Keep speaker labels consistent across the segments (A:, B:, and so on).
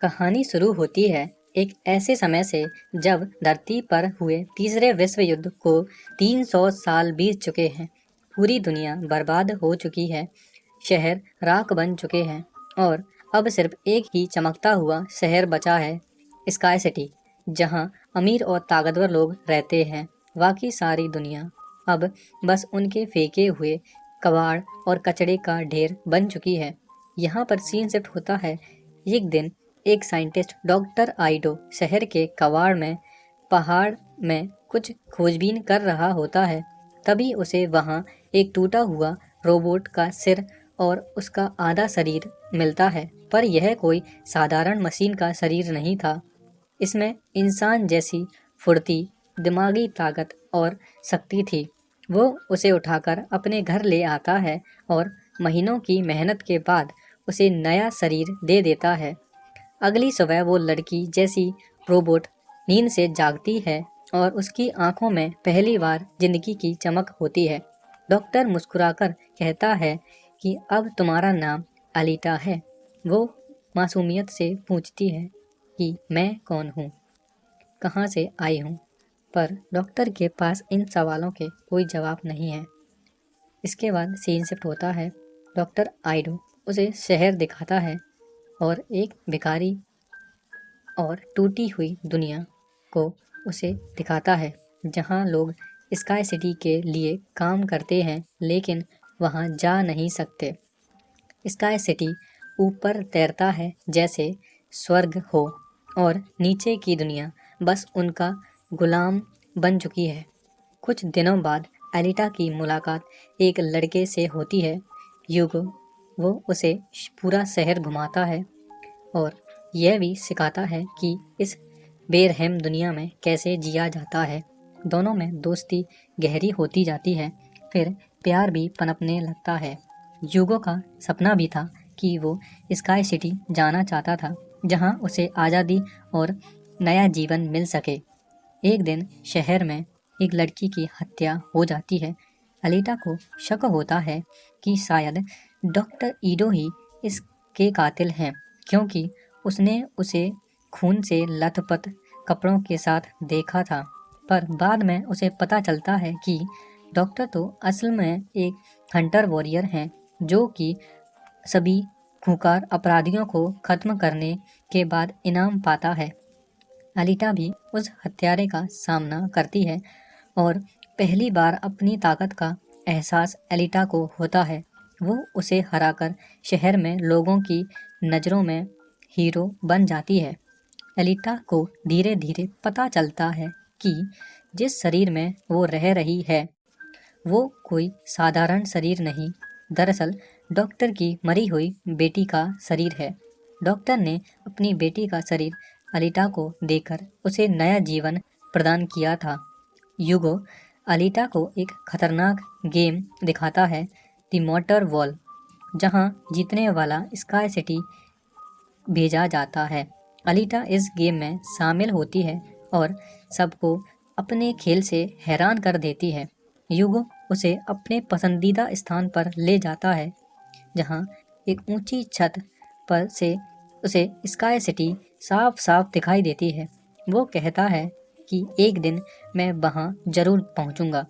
A: कहानी शुरू होती है एक ऐसे समय से जब धरती पर हुए तीसरे विश्व युद्ध को 300 साल बीत चुके हैं। पूरी दुनिया बर्बाद हो चुकी है, शहर राख बन चुके हैं और अब सिर्फ एक ही चमकता हुआ शहर बचा है, स्काई सिटी, जहां अमीर और ताकतवर लोग रहते हैं। बाकी सारी दुनिया अब बस उनके फेंके हुए कबाड़ और कचरे का ढेर बन चुकी है। यहाँ पर सीन शिफ्ट होता है। एक दिन एक साइंटिस्ट डॉक्टर आइडो शहर के कबाड़ में पहाड़ में कुछ खोजबीन कर रहा होता है। तभी उसे वहाँ एक टूटा हुआ रोबोट का सिर और उसका आधा शरीर मिलता है, पर यह कोई साधारण मशीन का शरीर नहीं था। इसमें इंसान जैसी फुर्ती, दिमागी ताकत और शक्ति थी। वो उसे उठाकर अपने घर ले आता है और महीनों की मेहनत के बाद उसे नया शरीर दे देता है। अगली सुबह वो लड़की जैसी रोबोट नींद से जागती है और उसकी आंखों में पहली बार जिंदगी की चमक होती है। डॉक्टर मुस्कुराकर कहता है कि अब तुम्हारा नाम अलीटा है। वो मासूमियत से पूछती है कि मैं कौन हूँ, कहाँ से आई हूँ, पर डॉक्टर के पास इन सवालों के कोई जवाब नहीं है। इसके बाद सीन शिफ्ट होता है। डॉक्टर आइडो उसे शहर दिखाता है और एक भिखारी और टूटी हुई दुनिया को उसे दिखाता है, जहां लोग स्काई सिटी के लिए काम करते हैं लेकिन वहां जा नहीं सकते। स्काई सिटी ऊपर तैरता है जैसे स्वर्ग हो और नीचे की दुनिया बस उनका गुलाम बन चुकी है। कुछ दिनों बाद एलिटा की मुलाकात एक लड़के से होती है, यूगो। वो उसे पूरा शहर घुमाता है और यह भी सिखाता है कि इस बेरहम दुनिया में कैसे जिया जाता है। दोनों में दोस्ती गहरी होती जाती है, फिर प्यार भी पनपने लगता है। यूगो का सपना भी था कि वो स्काई सिटी जाना चाहता था, जहां उसे आज़ादी और नया जीवन मिल सके। एक दिन शहर में एक लड़की की हत्या हो जाती है। अलीटा को शक होता है कि शायद डॉक्टर ईडो ही इसके कातिल हैं, क्योंकि उसने उसे खून से लथपथ कपड़ों के साथ देखा था। पर बाद में उसे पता चलता है कि डॉक्टर तो असल में एक हंटर वॉरियर हैं, जो कि सभी खूंखार अपराधियों को खत्म करने के बाद इनाम पाता है। अलीटा भी उस हत्यारे का सामना करती है और पहली बार अपनी ताकत का एहसास एलिटा को होता है। वो उसे हराकर शहर में लोगों की नज़रों में हीरो बन जाती है। एलिटा को धीरे धीरे पता चलता है कि जिस शरीर में वो रह रही है वो कोई साधारण शरीर नहीं, दरअसल डॉक्टर की मरी हुई बेटी का शरीर है। डॉक्टर ने अपनी बेटी का शरीर अलीटा को देकर उसे नया जीवन प्रदान किया था। यूगो अलीटा को एक खतरनाक गेम दिखाता है, द मोटर वॉल, जहां जीतने वाला स्काई सिटी भेजा जाता है। अलीटा इस गेम में शामिल होती है और सबको अपने खेल से हैरान कर देती है। यूगो उसे अपने पसंदीदा स्थान पर ले जाता है, जहां एक ऊंची छत पर से उसे स्काई सिटी साफ साफ दिखाई देती है। वो कहता है कि एक दिन मैं वहां जरूर पहुंचूंगा।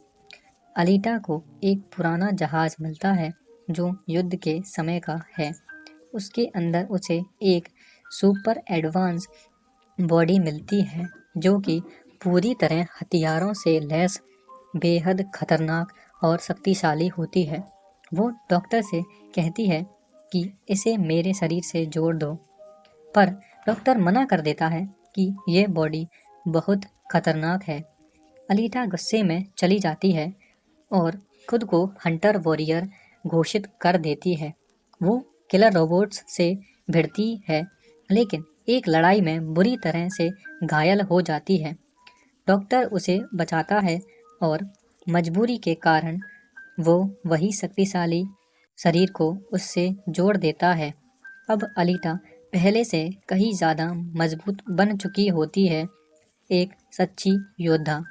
A: अलीटा को एक पुराना जहाज मिलता है जो युद्ध के समय का है। उसके अंदर उसे एक सुपर एडवांस बॉडी मिलती है, जो कि पूरी तरह हथियारों से लैस, बेहद खतरनाक और शक्तिशाली होती है। वो डॉक्टर से कहती है कि इसे मेरे शरीर से जोड़ दो, पर डॉक्टर मना कर देता है कि ये बॉडी बहुत खतरनाक है। अलीटा गुस्से में चली जाती है और खुद को हंटर वॉरियर घोषित कर देती है। वो किलर रोबोट्स से भिड़ती है, लेकिन एक लड़ाई में बुरी तरह से घायल हो जाती है। डॉक्टर उसे बचाता है और मजबूरी के कारण वो वही शक्तिशाली शरीर को उससे जोड़ देता है। अब अलीटा पहले से कहीं ज़्यादा मजबूत बन चुकी होती है, एक सच्ची योद्धा।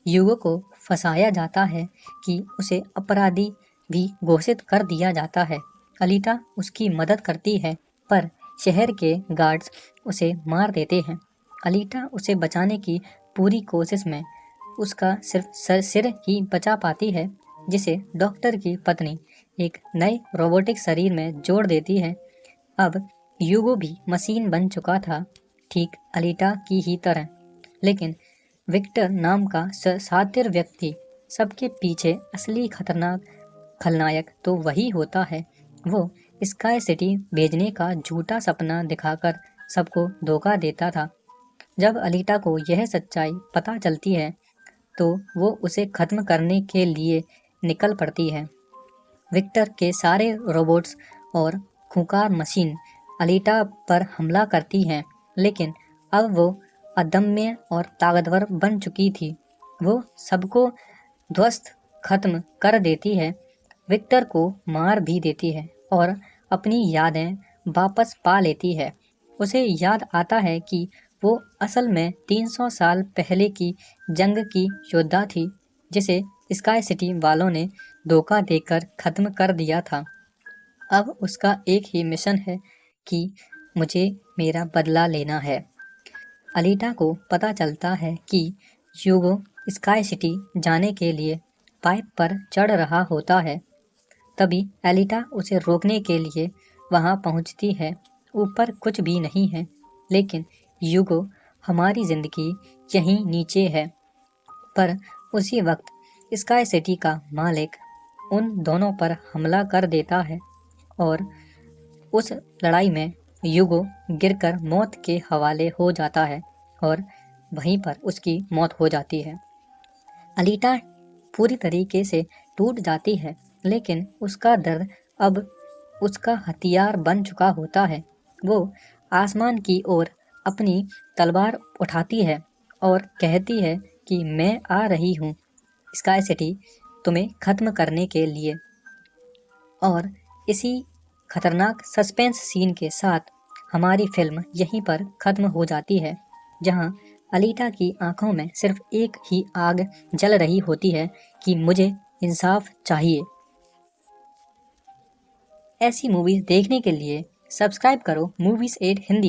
A: यूगो को फंसाया जाता है कि उसे अपराधी भी घोषित कर दिया जाता है। अलीटा उसकी मदद करती है, पर शहर के गार्ड्स उसे मार देते हैं। अलीटा उसे बचाने की पूरी कोशिश में उसका सिर्फ सिर ही बचा पाती है, जिसे डॉक्टर की पत्नी एक नए रोबोटिक शरीर में जोड़ देती है। अब यूगो भी मशीन बन चुका था, ठीक अलीटा की ही तरह। लेकिन विक्टर नाम का शातिर व्यक्ति, सबके पीछे असली खतरनाक खलनायक तो वही होता है। वो स्काई सिटी भेजने का झूठा सपना दिखाकर सबको धोखा देता था। जब अलीटा को यह सच्चाई पता चलती है तो वो उसे खत्म करने के लिए निकल पड़ती है। विक्टर के सारे रोबोट्स और खूंखार मशीन अलीटा पर हमला करती हैं, लेकिन अब वो अदम्य और ताकतवर बन चुकी थी। वो सबको ध्वस्त खत्म कर देती है, विक्टर को मार भी देती है और अपनी यादें वापस पा लेती है। उसे याद आता है कि वो असल में 300 साल पहले की जंग की योद्धा थी, जिसे स्काई सिटी वालों ने धोखा देकर खत्म कर दिया था। अब उसका एक ही मिशन है कि मुझे मेरा बदला लेना है। अलीटा को पता चलता है कि यूगो स्काई सिटी जाने के लिए पाइप पर चढ़ रहा होता है। तभी अलीटा उसे रोकने के लिए वहां पहुंचती है। ऊपर कुछ भी नहीं है, लेकिन यूगो, हमारी जिंदगी यहीं नीचे है। पर उसी वक्त स्काई सिटी का मालिक उन दोनों पर हमला कर देता है और उस लड़ाई में यूगो गिरकर मौत के हवाले हो जाता है और वहीं पर उसकी मौत हो जाती है। अलीटा पूरी तरीके से टूट जाती है, लेकिन उसका दर्द अब उसका हथियार बन चुका होता है। वो आसमान की ओर अपनी तलवार उठाती है और कहती है कि मैं आ रही हूँ स्काई सिटी तुम्हें खत्म करने के लिए। और इसी खतरनाक सस्पेंस सीन के साथ हमारी फिल्म यहीं पर खत्म हो जाती है, जहां अलीटा की आंखों में सिर्फ एक ही आग जल रही होती है कि मुझे इंसाफ चाहिए। ऐसी मूवीज देखने के लिए सब्सक्राइब करो मूवीज 8 हिंदी।